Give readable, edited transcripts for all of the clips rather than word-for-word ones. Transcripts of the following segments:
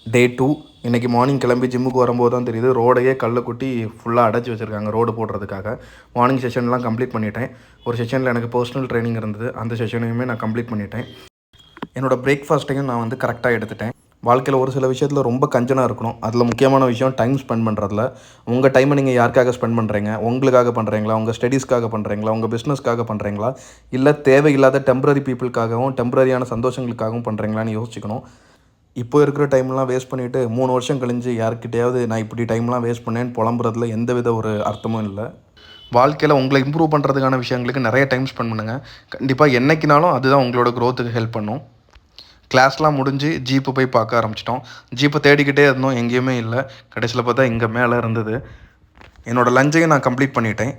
டே 2 இன்றைக்கி மார்னிங் கிளம்பி ஜிம்முக்கு வரும்போது தான் தெரியுது ரோடையே கல்லை கொட்டி ஃபுல்லாக அடைச்சி வச்சுருக்காங்க ரோடு போடுறதுக்காக. மார்னிங் செஷன்லாம் கம்ப்ளீட் பண்ணிட்டேன். ஒரு செஷனில் எனக்கு பர்சனல் ட்ரைனிங் இருந்தது, அந்த செஷனையுமே நான் கம்ப்ளீட் பண்ணிட்டேன். என்னோடய பிரேக்ஃபாஸ்ட்டையும் நான் வந்து கரெக்டாக எடுத்துட்டேன். வாழ்க்கையில் ஒரு சில விஷயத்தில் ரொம்ப கஞ்சனாக இருக்கணும். அதில் முக்கியமான விஷயம் டைம் ஸ்பெண்ட் பண்ணுறதுல. உங்கள் டைமை நீங்கள் யாருக்காக ஸ்பெண்ட் பண்ணுறீங்க? உங்களுக்காக பண்ணுறீங்களா? உங்கள் ஸ்டடீஸ்க்காக பண்ணுறீங்களா? உங்கள் பிஸ்னஸ்க்காக பண்ணுறீங்களா? இல்லை தேவையில்லாத டெம்பரரி பீப்புளுக்காகவும் டெம்பரரியான சந்தோஷங்களுக்காகவும் பண்ணுறீங்களான்னு யோசிச்சுக்கணும். இப்போ இருக்கிற டைம்லாம் வேஸ்ட் பண்ணிவிட்டு 3 வருஷம் கழிஞ்சு யார்கிட்டையாவது நான் இப்படி டைம்லாம் வேஸ்ட் பண்ணேன்னு புலம்புறதுல எந்தவித ஒரு அர்த்தமும் இல்லை. வாழ்க்கையில் உங்களை இம்ப்ரூவ் பண்ணுறதுக்கான விஷயங்களுக்கு நிறைய டைம் ஸ்பெண்ட் பண்ணுங்கள். கண்டிப்பாக என்றைக்கினாலும் அதுதான் உங்களோட க்ரோத்துக்கு ஹெல்ப் பண்ணும். கிளாஸ்லாம் முடிஞ்சு ஜீப்பு போய் பார்க்க ஆரம்பிச்சிட்டோம். ஜீப்பை தேடிக்கிட்டே இருந்தோம், எங்கேயுமே இல்லை. கடைசியில் பார்த்தா இங்கே மேலே இருந்தது. என்னோடய லஞ்சையும் நான் கம்ப்ளீட் பண்ணிட்டேன்.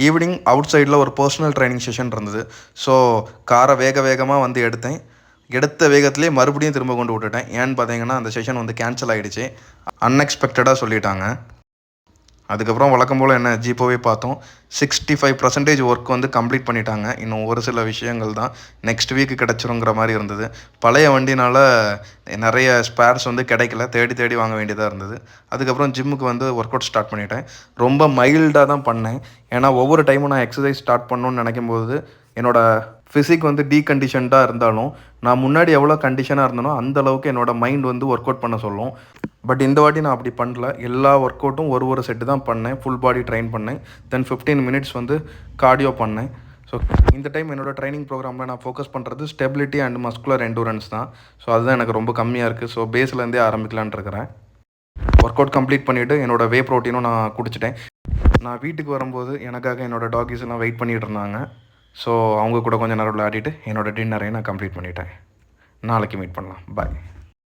ஈவினிங் அவுட் சைடில் ஒரு பர்சனல் ட்ரைனிங் செஷன் இருந்தது. ஸோ காரை வேகமாக வந்து எடுத்தேன். எடுத்த வேகத்திலே மறுபடியும் திரும்ப கொண்டு விட்டுட்டேன். ஏன்னு பார்த்தீங்கன்னா அந்த செஷன் வந்து கேன்சல் ஆகிடுச்சு. அன்எக்ஸ்பெக்டடாக சொல்லிட்டாங்க. அதுக்கப்புறம் வழக்கம் போல் என்ன ஜீப்போவே பார்த்தோம். 65% ஒர்க் வந்து கம்ப்ளீட் பண்ணிட்டாங்க. இன்னும் ஒரு சில விஷயங்கள் தான் நெக்ஸ்ட் வீக் கிடச்சிருங்கிற மாதிரி இருந்தது. பழைய வண்டினால் நிறைய ஸ்பேர்ஸ் வந்து கிடைக்கல, தேடி வாங்க வேண்டியதாக இருந்தது. அதுக்கப்புறம் ஜிம்முக்கு வந்து ஒர்க் அவுட் ஸ்டார்ட் பண்ணிட்டேன். ரொம்ப மைல்டாக தான் பண்ணேன். ஏன்னா ஒவ்வொரு டைமும் நான் எக்ஸசைஸ் ஸ்டார்ட் பண்ணணுன்னு நினைக்கும்போது என்னோடய ஃபிசிக் வந்து டீகண்டிஷன்டாக இருந்தாலும் நான் முன்னாடி எவ்வளோ கண்டிஷனாக இருந்தனோ அந்தளவுக்கு என்னோடய மைண்ட் வந்து ஒர்க் அவுட் பண்ண சொல்லும். பட் இந்த வாட்டி நான் அப்படி பண்ணல. எல்லா ஒர்க் அவுட்டும் ஒரு செட்டு தான் பண்ணேன். ஃபுல் பாடி ட்ரைன் பண்ணேன். தென் 15 மினிட்ஸ் வந்து கார்டியோ பண்ணேன். ஸோ இந்த டைம் என்னோடய ட்ரைனிங் ப்ரோக்ராமில் நான் ஃபோக்கஸ் பண்ணுறது ஸ்டெபிலிட்டி அண்ட் மஸ்குலர் எண்டூரன்ஸ் தான். ஸோ அதுதான் எனக்கு ரொம்ப கம்மியாக இருக்குது. ஸோ பேஸ்லேருந்தே ஆரம்பிக்கலான்னு இருக்கிறேன். ஒர்க் அவுட் கம்ப்ளீட் பண்ணிவிட்டு என்னோடய வே ப்ரோட்டீனும் நான் குடிச்சிட்டேன். நான் வீட்டுக்கு வரும்போது எனக்காக என்னோடய டாகிஸ் எல்லாம் வெயிட் பண்ணிகிட்டு இருந்தாங்க. ஸோ அவங்க கூட கொஞ்சம் நேரம் விளையாடிட்டு என்னோடய டின்னரையும் நான் கம்ப்ளீட் பண்ணிட்டேன். நாளைக்கு மீட் பண்ணலாம். பாய்.